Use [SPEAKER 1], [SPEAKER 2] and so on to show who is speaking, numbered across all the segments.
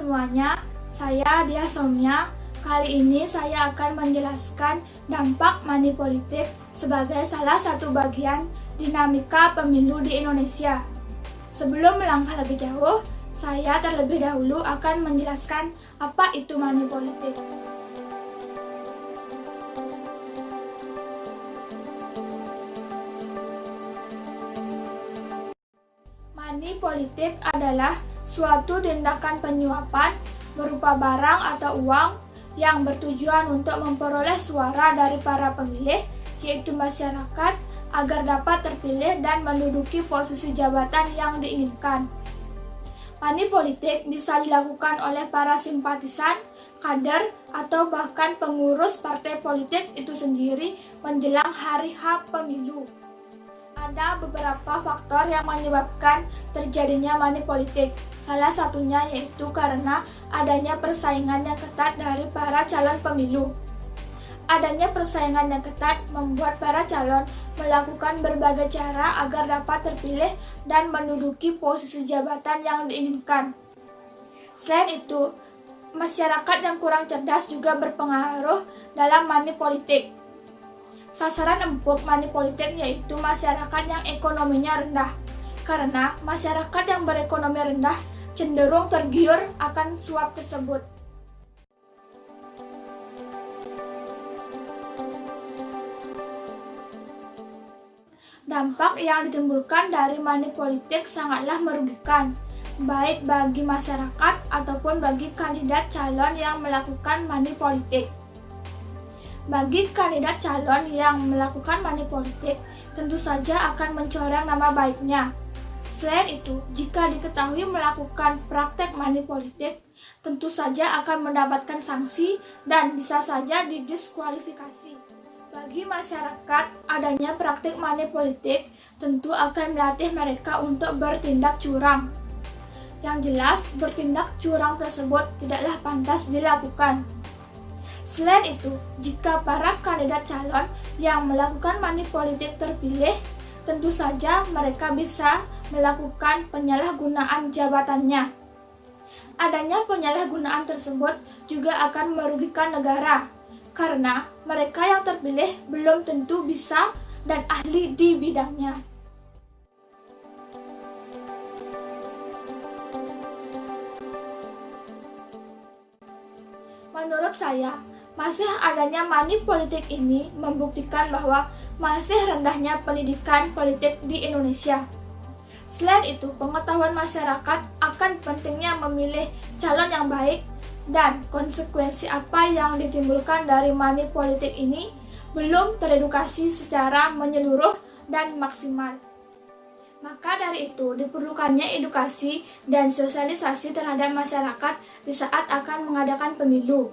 [SPEAKER 1] semuanya, saya Dia Somya. Kali ini saya akan menjelaskan dampak money politik sebagai salah satu bagian dinamika pemilu di Indonesia. Sebelum melangkah lebih jauh, saya terlebih dahulu akan menjelaskan apa itu money politik. Money politik adalah suatu tindakan penyuapan berupa barang atau uang yang bertujuan untuk memperoleh suara dari para pemilih, yaitu masyarakat, agar dapat terpilih dan menduduki posisi jabatan yang diinginkan. Money politik bisa dilakukan oleh para simpatisan, kader, atau bahkan pengurus partai politik itu sendiri menjelang hari H pemilu. Ada beberapa faktor yang menyebabkan terjadinya money politik. Salah satunya yaitu karena adanya persaingan yang ketat dari para calon pemilu. Adanya persaingan yang ketat membuat para calon melakukan berbagai cara agar dapat terpilih dan menduduki posisi jabatan yang diinginkan. Selain itu, masyarakat yang kurang cerdas juga berpengaruh dalam money politik. Sasaran empuk money politik yaitu masyarakat yang ekonominya rendah, karena masyarakat yang berekonomi rendah cenderung tergiur akan suap tersebut. Dampak yang ditimbulkan dari money politik sangatlah merugikan, baik bagi masyarakat ataupun bagi kandidat calon yang melakukan money politik. Bagi kandidat calon yang melakukan money politik, tentu saja akan mencoreng nama baiknya. Selain itu, jika diketahui melakukan praktek money politik, tentu saja akan mendapatkan sanksi dan bisa saja didiskualifikasi. Bagi masyarakat, adanya praktik money politik tentu akan melatih mereka untuk bertindak curang. Yang jelas, bertindak curang tersebut tidaklah pantas dilakukan. Selain itu, jika para kandidat calon yang melakukan money politik terpilih, tentu saja mereka bisa melakukan penyalahgunaan jabatannya. Adanya penyalahgunaan tersebut juga akan merugikan negara, karena mereka yang terpilih belum tentu bisa dan ahli di bidangnya. Menurut saya, masih adanya money politik ini membuktikan bahwa masih rendahnya pendidikan politik di Indonesia. Selain itu, pengetahuan masyarakat akan pentingnya memilih calon yang baik dan konsekuensi apa yang ditimbulkan dari money politik ini belum teredukasi secara menyeluruh dan maksimal. Maka dari itu, diperlukannya edukasi dan sosialisasi terhadap masyarakat di saat akan mengadakan pemilu.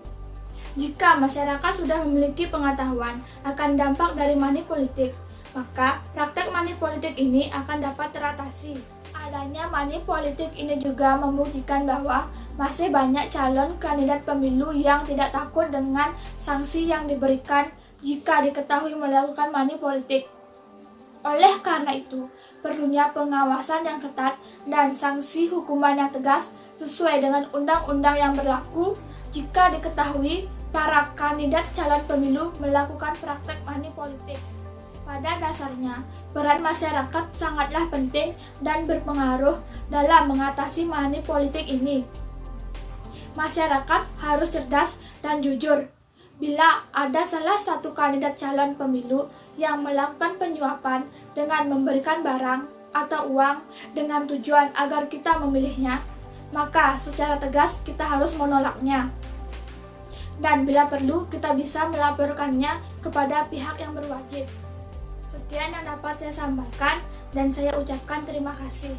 [SPEAKER 1] Jika masyarakat sudah memiliki pengetahuan akan dampak dari money politik, maka praktek money politik ini akan dapat teratasi. Adanya money politik ini juga membuktikan bahwa masih banyak calon kandidat pemilu yang tidak takut dengan sanksi yang diberikan jika diketahui melakukan money politik. Oleh karena itu, perlunya pengawasan yang ketat dan sanksi hukuman yang tegas sesuai dengan undang-undang yang berlaku jika diketahui para kandidat calon pemilu melakukan praktek money politik. Pada dasarnya, peran masyarakat sangatlah penting dan berpengaruh dalam mengatasi money politik ini. Masyarakat harus cerdas dan jujur. Bila ada salah satu kandidat calon pemilu yang melakukan penyuapan dengan memberikan barang atau uang dengan tujuan agar kita memilihnya, maka secara tegas kita harus menolaknya. Dan bila perlu, kita bisa melaporkannya kepada pihak yang berwajib. Sekian yang dapat saya sampaikan, dan saya ucapkan terima kasih.